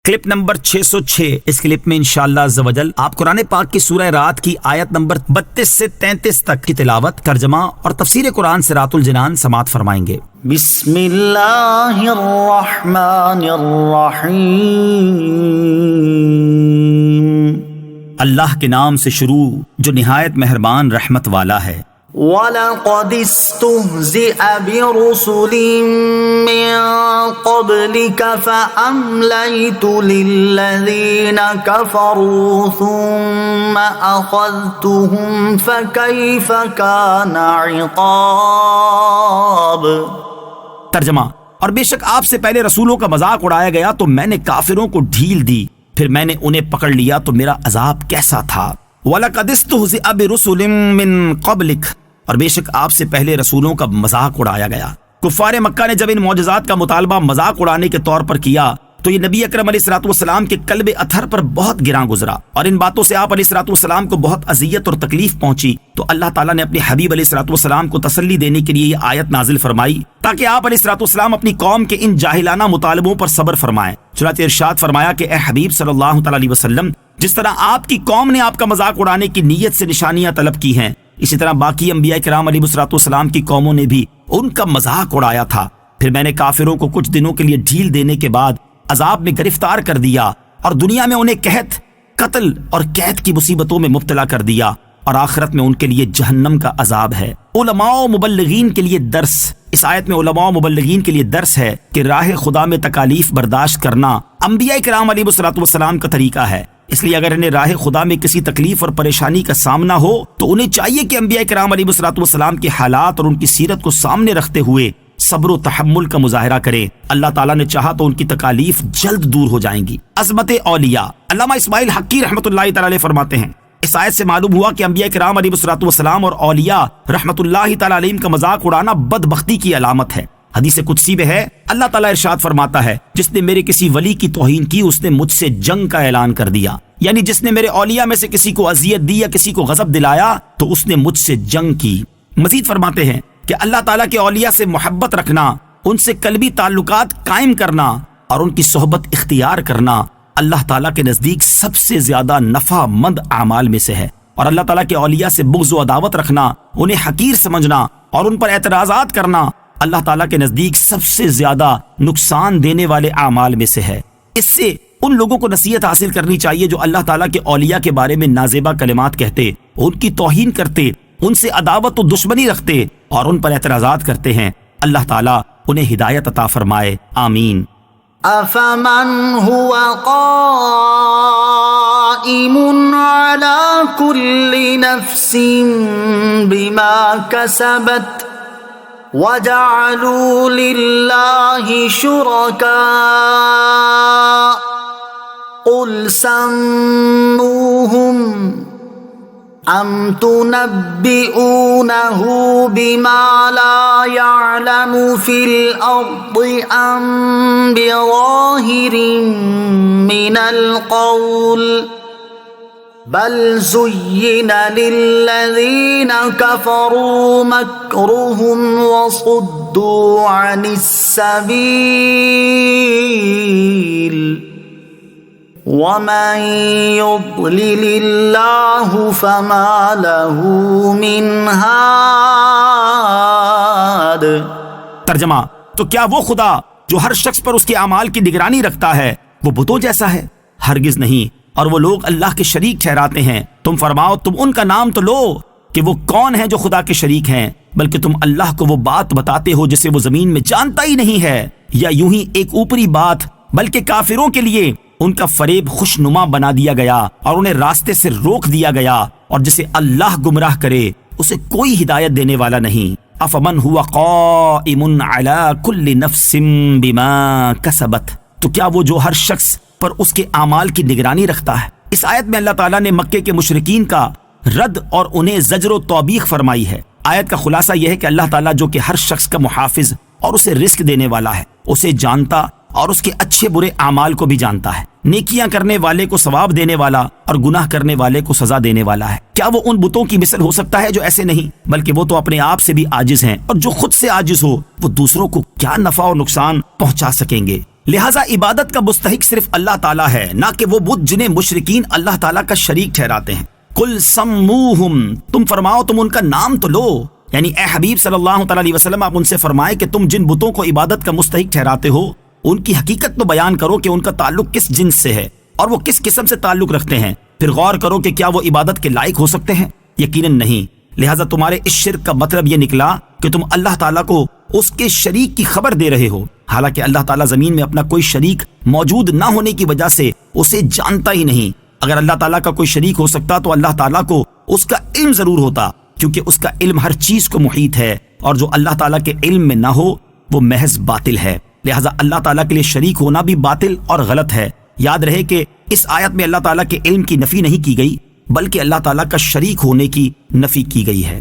Clip number 606۔ اس clip میں انشاءاللہ عز و جل آپ قرآن پاک کی سورہ رات کی آیت نمبر 32 سے 33 تک کی تلاوت، ترجمہ اور تفسیر قرآن صراط الجنان سماعت فرمائیں گے۔ بسم اللہ الرحمن الرحیم۔ اللہ کے نام سے شروع جو نہایت مہربان رحمت والا ہے۔ وَلَقَدِ اسْتُهْزِئَ بِرُسُلٍ مِّن قَبْلِكَ فَأَمْلَيْتُ لِلَّذِينَ كَفَرُوا ثُمَّ أَخَذْتُهُمْ فَكَيْفَ كَانَ عِقَابِ۔ ترجمہ، اور بے شک آپ سے پہلے رسولوں کا مذاق اڑایا گیا تو میں نے کافروں کو ڈھیل دی، پھر میں نے انہیں پکڑ لیا تو میرا عذاب کیسا تھا۔ وَلَقَدِ اسْتُهْزِئَ بِرُسُلٍ مِّن قَبْلِكَ، اور بے شک آپ سے پہلے رسولوں کا مذاق اڑایا گیا۔ کفار مکہ نے جب ان معجزات کا مطالبہ مذاق اڑانے کے طور پر کیا تو یہ نبی اکرم علیہ الصلوۃ والسلام کے قلب اطہر پر بہت گراں گزرا، اور ان باتوں سے آپ علیہ الصلوۃ والسلام کو بہت اذیت اور تکلیف پہنچی۔ تو اللہ تعالیٰ نے اپنے حبیب علیہ الصلوۃ والسلام کو تسلی دینے کے لیے یہ آیت نازل فرمائی تاکہ آپ علیہ الصلوۃ والسلام اپنی قوم کے ان جاہلانہ مطالبوں پر صبر فرمائیں۔ چنانچہ ارشاد فرمایا کہ اے حبیب صلی اللہ تعالیٰ علیہ وسلم، جس طرح آپ کی قوم نے آپ کا مذاق اڑانے کی نیت سے نشانیاں طلب کی ہیں، اسی طرح باقی انبیاء کرام علیہ الصلوۃ والسلام کی قوموں نے بھی ان کا مذاق اڑایا تھا۔ پھر میں نے کافروں کو کچھ دنوں کے لیے ڈھیل دینے کے بعد عذاب میں گرفتار کر دیا، اور دنیا میں انہیں قحط، قتل اور قید کی مصیبتوں میں مبتلا کر دیا، اور آخرت میں ان کے لیے جہنم کا عذاب ہے۔ علماء و مبلغین کے لیے درس، اس آیت میں علماء و مبلغین کے لیے درس ہے کہ راہ خدا میں تکالیف برداشت کرنا انبیاء کرام علیہ الصلوۃ والسلام کا طریقہ ہے۔ اس لیے اگر انہیں راہ خدا میں کسی تکلیف اور پریشانی کا سامنا ہو تو انہیں چاہیے کہ انبیاء کرام علیہ الصلوۃ والسلام کے حالات اور ان کی سیرت کو سامنے رکھتے ہوئے صبر و تحمل کا مظاہرہ کریں۔ اللہ تعالیٰ نے چاہا تو ان کی تکالیف جلد دور ہو جائیں گی۔ عظمت اولیاء، علامہ اسماعیل حقی رحمۃ اللہ تعالی علیہ فرماتے ہیں، اس آیت سے معلوم ہوا کہ انبیاء کرام علیہ الصلوۃ والسلام اور اولیاء رحمۃ اللہ تعالی علیہم کا مذاق اڑانا بدبختی کی علامت ہے۔ حدیث قدسی میں ہے، اللہ تعالیٰ ارشاد فرماتا ہے، جس نے میرے کسی ولی کی توہین کی اس نے مجھ سے جنگ کا اعلان کر دیا، یعنی جس نے میرے اولیاء میں سے کسی کو اذیت دی یا کسی کو غضب دلایا تو اس نے مجھ سے جنگ کی۔ مزید فرماتے ہیں کہ اللہ تعالیٰ کے اولیاء سے محبت رکھنا، ان سے قلبی تعلقات قائم کرنا اور ان کی صحبت اختیار کرنا اللہ تعالیٰ کے نزدیک سب سے زیادہ نفع مند اعمال میں سے ہے، اور اللہ تعالیٰ کے اولیاء سے بغض و عداوت رکھنا، انہیں حقیر سمجھنا اور ان پر اعتراضات کرنا اللہ تعالیٰ کے نزدیک سب سے زیادہ نقصان دینے والے اعمال میں سے ہے۔ اس سے ان لوگوں کو نصیحت حاصل کرنی چاہیے جو اللہ تعالیٰ کے اولیاء کے بارے میں نازیبا کلمات کہتے، ان کی توہین کرتے، ان سے عداوت و دشمنی رکھتے اور ان پر اعتراضات کرتے ہیں۔ اللہ تعالیٰ انہیں ہدایت عطا فرمائے، آمین۔ أَفَمَنْ هُوَ قَائِمٌ عَلَى كُلِّ نَفْسٍ بِمَا كَسَبَتْ وَجَعَلُوا لِلَّهِ شُرَكَاءَ قُلْ سَمُّوهُمْ أَمْ تُنَبِّئُونَهُ بِمَا لَا يَعْلَمُ فِي الْأَرْضِ أَمْ بِظَاهِرٍ مِّنَ الْقَوْلِ بَلْ زُيِّنَ لِلَّذِينَ كَفَرُوا مَكْرُهُمْ وَصُدُّوا عَنِ السَّبِيلِ وَمَن يُضْلِلِ اللَّهُ فَمَا لَهُ مِنْ هَادٍ۔ ترجمہ، تو کیا وہ خدا جو ہر شخص پر اس کے اعمال کی نگرانی رکھتا ہے وہ بتوں جیسا ہے؟ ہرگز نہیں، اور وہ لوگ اللہ کے شریک ٹھہراتے ہیں۔ تم فرماؤ، تم ان کا نام تو لو کہ وہ کون ہیں جو خدا کے شریک ہیں، بلکہ تم اللہ کو وہ بات بتاتے ہو جسے وہ زمین میں جانتا ہی نہیں ہے، یا یوں ہی ایک اوپری بات، بلکہ کافروں کے لیے ان کا فریب خوشنما بنا دیا گیا اور انہیں راستے سے روک دیا گیا، اور جسے اللہ گمراہ کرے اسے کوئی ہدایت دینے والا نہیں۔ افمن هو قائم على كل نفس بما كسبت، تو کیا وہ جو ہر شخص پر اس کے اعمال کی نگرانی رکھتا ہے۔ اس آیت میں اللہ تعالیٰ نے مکے کے مشرکین کا رد اور انہیں زجر و توبیخ فرمائی ہے۔ آیت کا خلاصہ یہ ہے کہ اللہ تعالیٰ جو کہ ہر شخص کا محافظ اور اسے رزق دینے والا ہے، اسے جانتا اور اس کے اچھے برے اعمال کو بھی جانتا ہے، نیکیاں کرنے والے کو ثواب دینے والا اور گناہ کرنے والے کو سزا دینے والا ہے۔ کیا وہ ان بتوں کی مثل ہو سکتا ہے جو ایسے نہیں؟ بلکہ وہ تو اپنے آپ سے بھی عاجز ہیں، اور جو خود سے عاجز ہو وہ دوسروں کو کیا نفع اور نقصان پہنچا سکیں گے۔ لہٰذا عبادت کا مستحق صرف اللہ تعالیٰ ہے، نہ کہ وہ بت جنہیں مشرکین اللہ تعالیٰ کا شریک ٹھہراتے ہیں۔ قل سموہم، تم فرماؤ تم ان کا نام تو لو، یعنی اے حبیب صلی اللہ تعالیٰ علیہ وسلم آپ ان سے فرمائے کہ تم جن بتوں کو عبادت کا مستحق ٹھہراتے ہو ان کی حقیقت تو بیان کرو کہ ان کا تعلق کس جنس سے ہے اور وہ کس قسم سے تعلق رکھتے ہیں، پھر غور کرو کہ کیا وہ عبادت کے لائق ہو سکتے ہیں؟ یقیناً نہیں۔ لہٰذا تمہارے اس شرک کا مطلب یہ نکلا کہ تم اللہ تعالیٰ کو اس کے شریک کی خبر دے رہے ہو، حالانکہ اللہ تعالیٰ زمین میں اپنا کوئی شریک موجود نہ ہونے کی وجہ سے اسے جانتا ہی نہیں۔ اگر اللہ تعالیٰ کا کوئی شریک ہو سکتا تو اللہ تعالیٰ کو اس کا علم ضرور ہوتا، کیونکہ اس کا علم ہر چیز کو محیط ہے، اور جو اللہ تعالیٰ کے علم میں نہ ہو وہ محض باطل ہے۔ لہٰذا اللہ تعالیٰ کے لیے شریک ہونا بھی باطل اور غلط ہے۔ یاد رہے کہ اس آیت میں اللہ تعالیٰ کے علم کی نفی نہیں کی گئی، بلکہ اللہ تعالیٰ کا شریک ہونے کی نفی کی گئی ہے۔